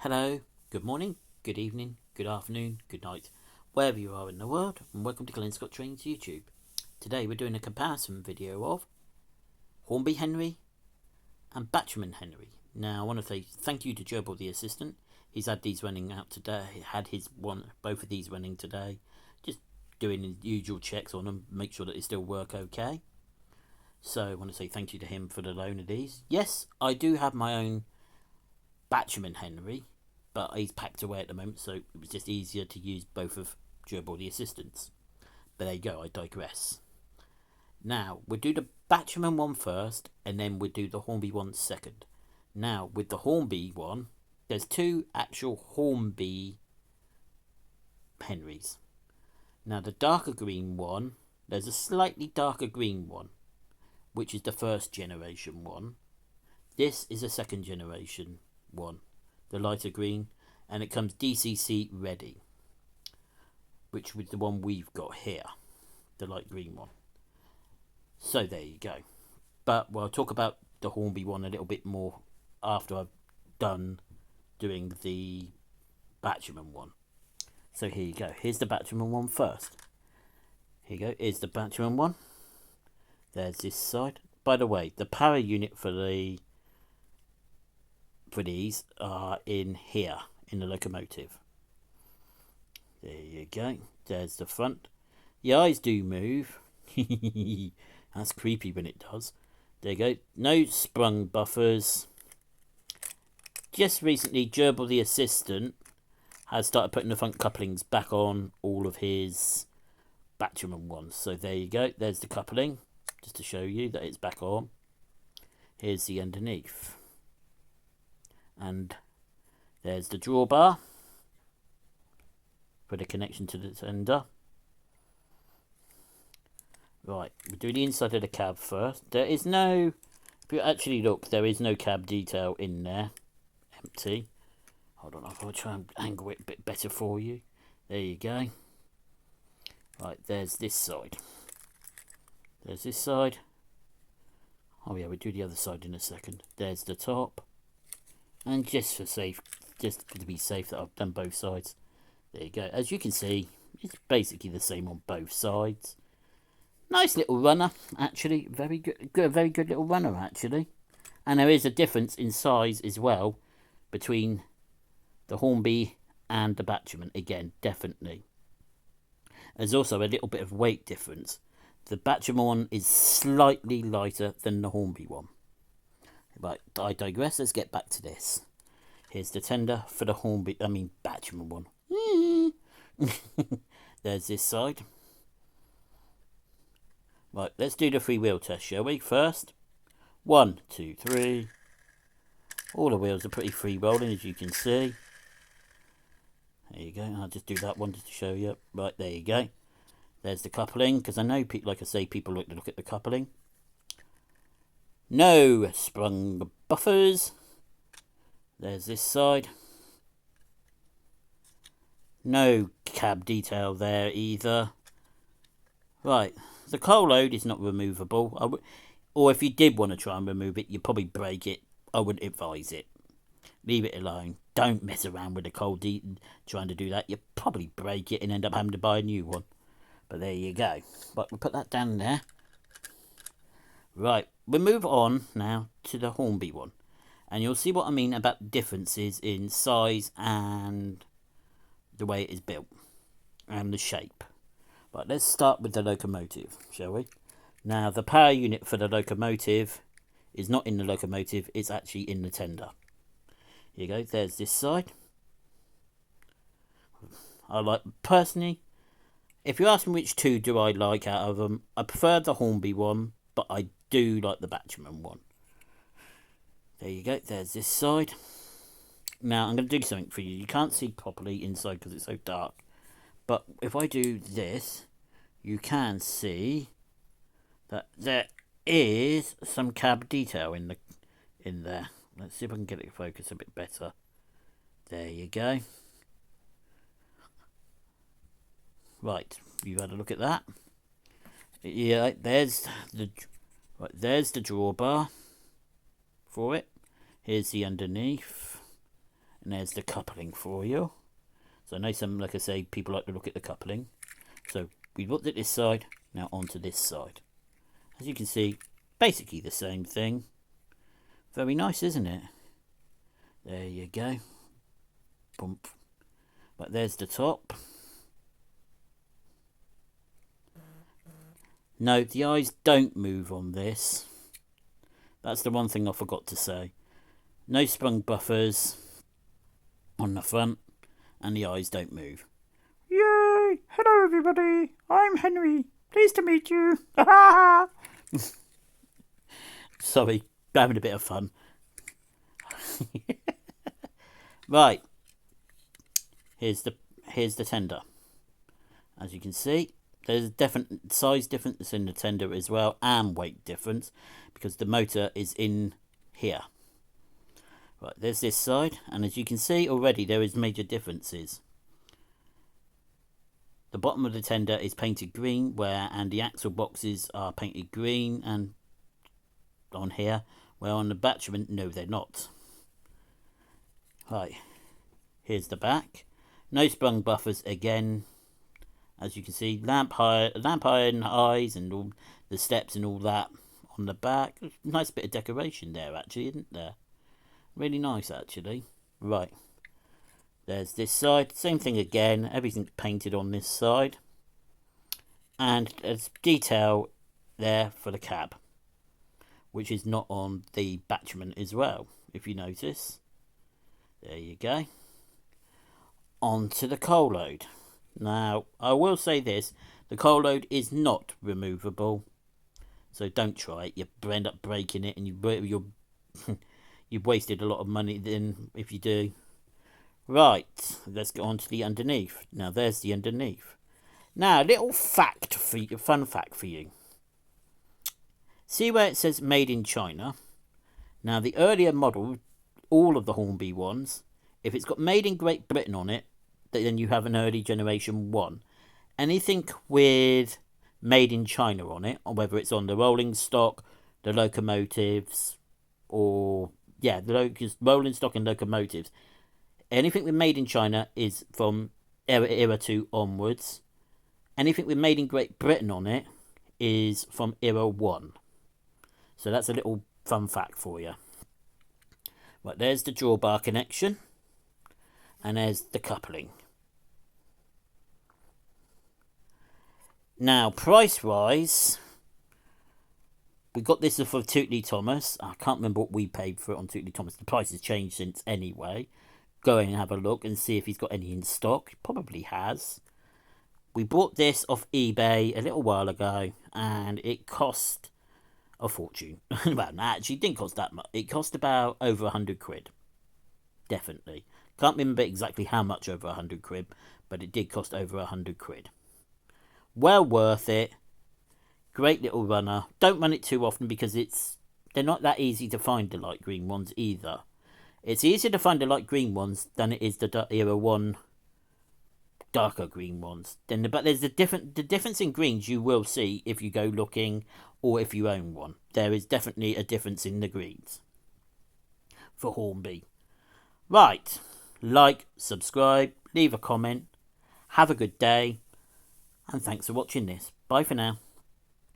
Hello, good morning, good evening, good afternoon, good night, wherever you are in the world, and welcome to Glenn Scott Trains YouTube. Today we're doing a comparison video of Hornby Henry and Bachmann Henry. Now I want to say thank you to Gerbil the assistant. He's had these running out today, both of these running today, just doing the usual checks on them, make sure that they still work okay. So I want to say thank you to him for the loan of these. Yes, I do have my own Bachmann Henry, but he's packed away at the moment, so it was just easier to use both of Gerbil the assistants. But there you go, I digress. Now, we'll do the Bachmann one first, and then we'll do the Hornby one second. Now, with the Hornby one, there's two actual Hornby Henrys. Now, the darker green one, there's a slightly darker green one, which is the first generation one. This is a second generation one, the lighter green, and it comes DCC ready, which was the one we've got here, the light green one. So there you go. But we'll talk about the Hornby one a little bit more after I've done doing the Bachmann one. So here you go. Here's the Bachmann one first. Here you go. Here's the Bachmann one. There's this side. By the way, the power unit for these are in here, in the locomotive. There you go. There's the front. The eyes do move. That's creepy when it does. There you go. No sprung buffers. Just recently, Gerbil the assistant has started putting the front couplings back on all of his Bachmann ones. So there you go. There's the coupling, just to show you that it's back on. Here's the underneath. And there's the drawbar for the connection to the tender. Right, we'll do the inside of the cab first. There is no, if you actually look, there is no cab detail in there. Empty. Hold on, I'll try and angle it a bit better for you. There you go. Right, there's this side. There's this side. Oh yeah, we'll do the other side in a second. There's the top. And just to be safe that I've done both sides. There you go. As you can see, it's basically the same on both sides. Nice little runner, actually. Very good little runner, actually. And there is a difference in size as well between the Hornby and the Bachmann. Again, definitely. There's also a little bit of weight difference. The Bachmann one is slightly lighter than the Hornby one. Right, I digress. Let's get back to this. Here's the tender for the Bachmann one. There's this side. Right, let's do the freewheel test, shall we? First, 1, 2, 3. All the wheels are pretty free rolling, as you can see. There you go. I'll just do that one just to show you. Right, there you go. There's the coupling, because I know, like I say, people like to look at the coupling. No sprung buffers. There's this side. No cab detail there either. Right, the coal load is not removable. Or if you did want to try and remove it, you'd probably break it. I wouldn't advise it. Leave it alone. Don't mess around with the coal trying to do that. You'll probably break it and end up having to buy a new one. But there you go. But we'll put that down there. Right, we'll move on now to the Hornby one. And you'll see what I mean about differences in size and the way it is built. And the shape. But let's start with the locomotive, shall we? Now, the power unit for the locomotive is not in the locomotive. It's actually in the tender. Here you go. There's this side. Personally, if you ask me which two do I like out of them, I prefer the Hornby one, but I do like the Bachmann one. There you go. There's this side. Now, I'm going to do something for you. You can't see properly inside because it's so dark. But if I do this, you can see that there is some cab detail in there. Let's see if I can get it focused a bit better. There you go. Right, you've had a look at that. Yeah, there's the drawbar for it. Here's the underneath. And there's the coupling for you. So I know some, like I say, people like to look at the coupling. So we looked at this side, now onto this side. As you can see, basically the same thing. Very nice, isn't it? There you go. Bump. But there's the top. No, the eyes don't move on this. That's the one thing I forgot to say. No sprung buffers on the front, and the eyes don't move. Yay! Hello everybody, I'm Henry. Pleased to meet you. Sorry, having a bit of fun. Right. Here's the tender. As you can see, there's a definite size difference in the tender as well, and weight difference, because the motor is in here. Right, there's this side, and as you can see already, there is major differences. The bottom of the tender is painted green, and the axle boxes are painted green, and on here, where on the Bachmann, no, they're not. Right, here's the back. No sprung buffers again. As you can see, lamp iron eyes and all the steps and all that on the back. Nice bit of decoration there, actually, isn't there? Really nice, actually. Right. There's this side. Same thing again. Everything's painted on this side. And there's detail there for the cab, which is not on the Bachmann as well, if you notice. There you go. On to the coal load. Now, I will say this. The coal load is not removable. So don't try it. You end up breaking it, and you've wasted a lot of money then if you do. Right, let's get on to the underneath. Now, there's the underneath. Now, a little fact for you, fun fact for you. See where it says made in China? Now, the earlier model, all of the Hornby ones, if it's got made in Great Britain on it, then you have an early generation 1. Anything with made in China on it, or whether it's on the rolling stock, the locomotives, or the rolling stock and locomotives, anything with made in China is from era 2 onwards. Anything with made in Great Britain on it is from era 1. So that's a little fun fact for you. Right, there's the drawbar connection, and there's the coupling. Now, price-wise, we got this for Tootley Thomas. I can't remember what we paid for it on Tootley Thomas. The price has changed since anyway. Go in and have a look and see if he's got any in stock. He probably has. We bought this off eBay a little while ago, and it cost a fortune. Well, no, actually, it didn't cost that much. It cost about over 100 quid. Definitely. Can't remember exactly how much over 100 quid, but it did cost over 100 quid. Well worth it. Great little runner. Don't run it too often because they're not that easy to find, the light green ones either. It's easier to find the light green ones than it is the era 1 darker green ones. But there's the difference in greens you will see if you go looking or if you own one. There is definitely a difference in the greens for Hornby. Right. Like, subscribe, leave a comment. Have a good day. And thanks for watching this. Bye for now.